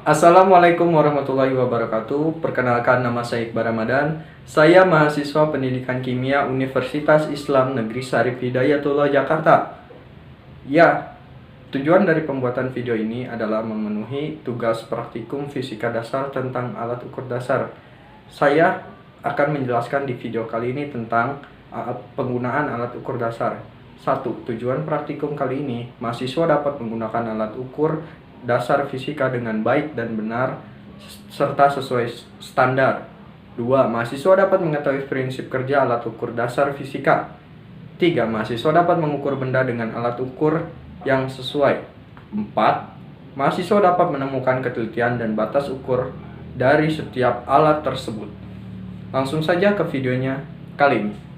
Assalamualaikum warahmatullahi wabarakatuh. Perkenalkan, nama saya Iqbal Ramadan. Saya mahasiswa Pendidikan Kimia Universitas Islam Negeri Syarif Hidayatullah Jakarta. Ya, tujuan dari pembuatan video ini adalah memenuhi tugas praktikum fisika dasar tentang alat ukur dasar. Saya akan menjelaskan di video kali ini tentang penggunaan alat ukur dasar. 1. Tujuan praktikum kali ini, mahasiswa dapat menggunakan alat ukur dasar fisika dengan baik dan benar serta sesuai standar. 2. Mahasiswa dapat mengetahui prinsip kerja alat ukur dasar fisika. 3. Mahasiswa dapat mengukur benda dengan alat ukur yang sesuai. 4. Mahasiswa dapat menemukan ketelitian dan batas ukur dari setiap alat tersebut. Langsung saja ke videonya kali ini.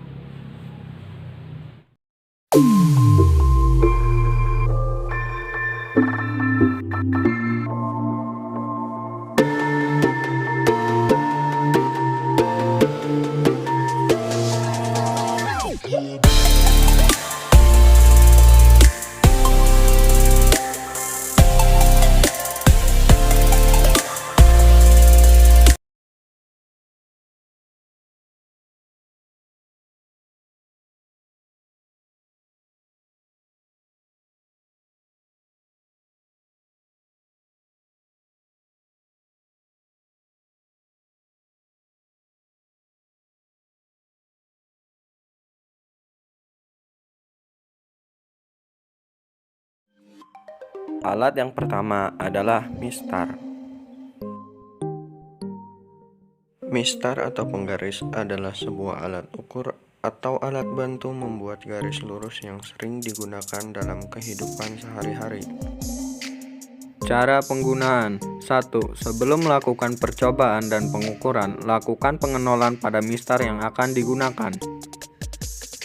Alat yang pertama adalah mistar. Mistar atau penggaris adalah sebuah alat ukur atau alat bantu membuat garis lurus yang sering digunakan dalam kehidupan sehari-hari. Cara penggunaan: 1. Sebelum melakukan percobaan dan pengukuran, lakukan pengenolan pada mistar yang akan digunakan.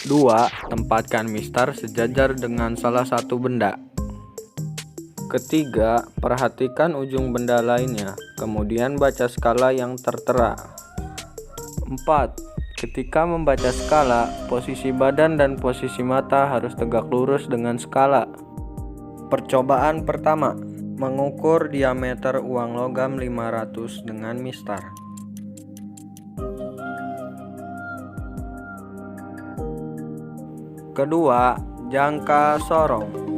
2. Tempatkan mistar sejajar dengan salah satu benda. Ketiga, perhatikan ujung benda lainnya, kemudian baca skala yang tertera. 4. Ketika membaca skala, posisi badan dan posisi mata harus tegak lurus dengan skala. Percobaan pertama, mengukur diameter uang logam 500 dengan mistar. Kedua, jangka sorong.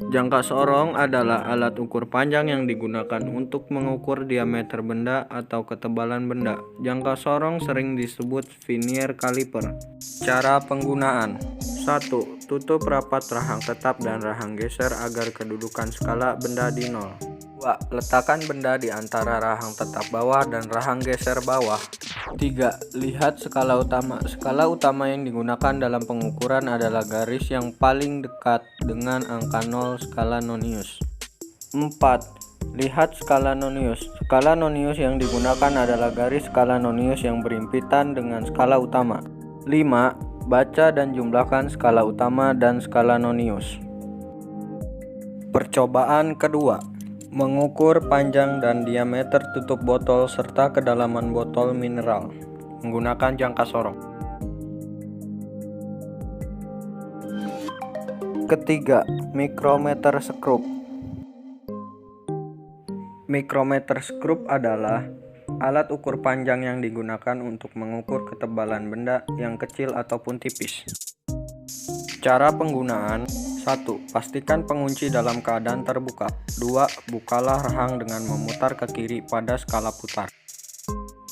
Jangka sorong adalah alat ukur panjang yang digunakan untuk mengukur diameter benda atau ketebalan benda. Jangka sorong sering disebut vernier caliper. Cara penggunaan: 1. Tutup rapat rahang tetap dan rahang geser agar kedudukan skala benda di nol. 2. Letakkan benda di antara rahang tetap bawah dan rahang geser bawah. 3. Lihat skala utama. Skala utama yang digunakan dalam pengukuran adalah garis yang paling dekat dengan angka 0 skala Nonius. 4. Lihat skala Nonius. Skala Nonius yang digunakan adalah garis skala Nonius yang berhimpitan dengan skala utama. 5. Baca dan jumlahkan skala utama dan skala Nonius. Percobaan kedua, mengukur panjang dan diameter tutup botol serta kedalaman botol mineral menggunakan jangka sorong. Ketiga, mikrometer skrup. Mikrometer skrup adalah alat ukur panjang yang digunakan untuk mengukur ketebalan benda yang kecil ataupun tipis. Cara penggunaan: 1. Pastikan pengunci dalam keadaan terbuka. 2. Bukalah rahang dengan memutar ke kiri pada skala putar.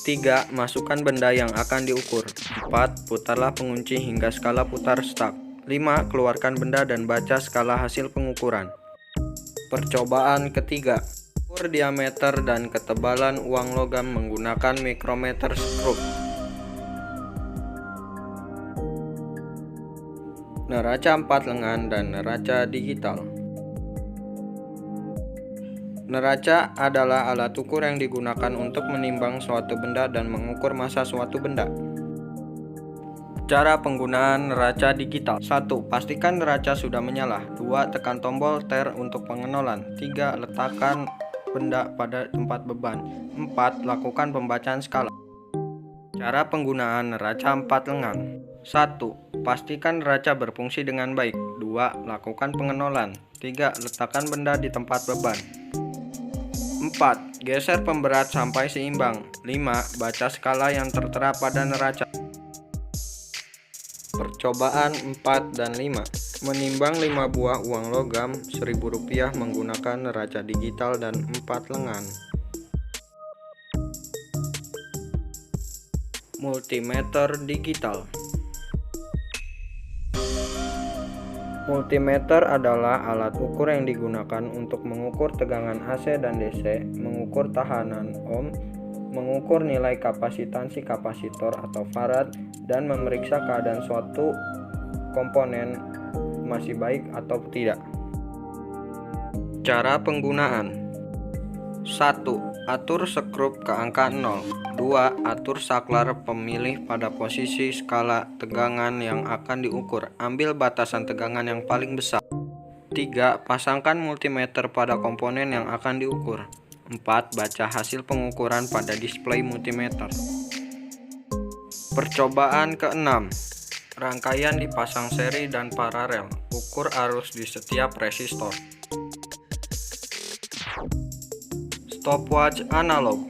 3. Masukkan benda yang akan diukur. 4. Putarlah pengunci hingga skala putar stuck. 5. Keluarkan benda dan baca skala hasil pengukuran. Percobaan ketiga, ukur diameter dan ketebalan uang logam menggunakan mikrometer skrup. Neraca 4 lengan dan neraca digital. Neraca adalah alat ukur yang digunakan untuk menimbang suatu benda dan mengukur massa suatu benda. Cara penggunaan neraca digital: 1. Pastikan neraca sudah menyala. 2. Tekan tombol enter untuk pengenolan. 3. Letakkan benda pada tempat beban. 4. Lakukan pembacaan skala. Cara penggunaan neraca 4 lengan: 1. Pastikan neraca berfungsi dengan baik. 2. Lakukan pengenolan. 3. Letakkan benda di tempat beban. 4. Geser pemberat sampai seimbang. 5. Baca skala yang tertera pada neraca. Percobaan 4 dan 5. Menimbang 5 buah uang logam Rp1.000 menggunakan neraca digital dan 4 lengan. Multimeter digital. Multimeter adalah alat ukur yang digunakan untuk mengukur tegangan AC dan DC, mengukur tahanan ohm, mengukur nilai kapasitansi kapasitor atau farad, dan memeriksa keadaan suatu komponen masih baik atau tidak. Cara penggunaan. 1. Atur skrup ke angka 0. 2. Atur saklar pemilih pada posisi skala tegangan yang akan diukur. Ambil batasan tegangan yang paling besar. 3. Pasangkan multimeter pada komponen yang akan diukur. 4. Baca hasil pengukuran pada display multimeter. Percobaan ke-6. Rangkaian dipasang seri dan paralel. Ukur arus di setiap resistor. Stopwatch analog.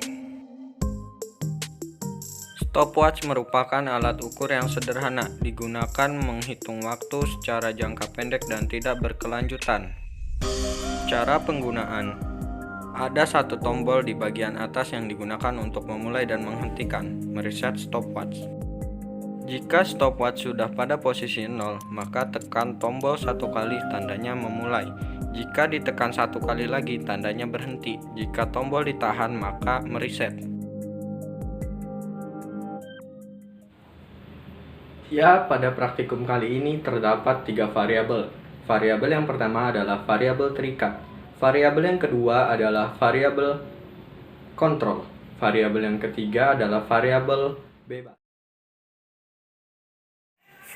Stopwatch merupakan alat ukur yang sederhana, digunakan menghitung waktu secara jangka pendek dan tidak berkelanjutan. Cara penggunaan. Ada satu tombol di bagian atas yang digunakan untuk memulai dan menghentikan, mereset stopwatch. Jika stopwatch sudah pada posisi 0, maka tekan tombol satu kali, tandanya memulai. Jika ditekan satu kali lagi, tandanya berhenti. Jika tombol ditahan, maka mereset. Ya, pada praktikum kali ini terdapat 3 variabel. Variabel yang pertama adalah variabel terikat. Variabel yang kedua adalah variabel kontrol. Variabel yang ketiga adalah variabel bebas.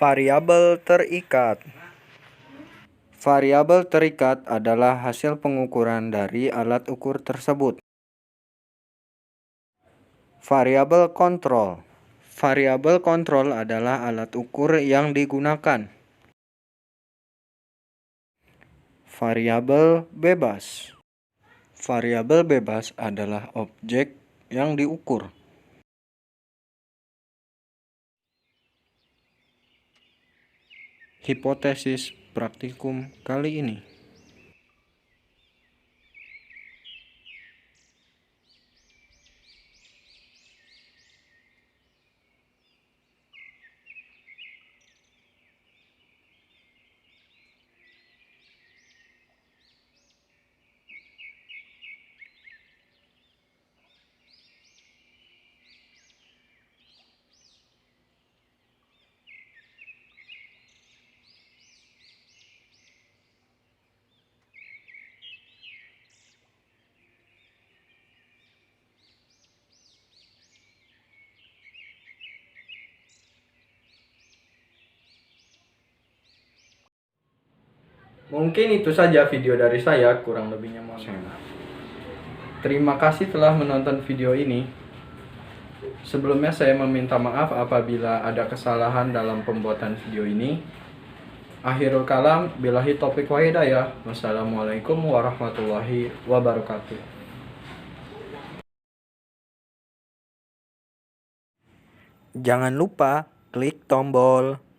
Variabel terikat. Variabel terikat adalah hasil pengukuran dari alat ukur tersebut. Variabel kontrol. Variabel kontrol adalah alat ukur yang digunakan. Variabel bebas. Variabel bebas adalah objek yang diukur. Hipotesis praktikum kali ini. Mungkin itu saja video dari saya, kurang lebihnya mohon maaf. Terima kasih telah menonton video ini. Sebelumnya saya meminta maaf apabila ada kesalahan dalam pembuatan video ini. Akhirul kalam, billahi taufiq wa hidayah. Wassalamualaikum warahmatullahi wabarakatuh. Jangan lupa klik tombol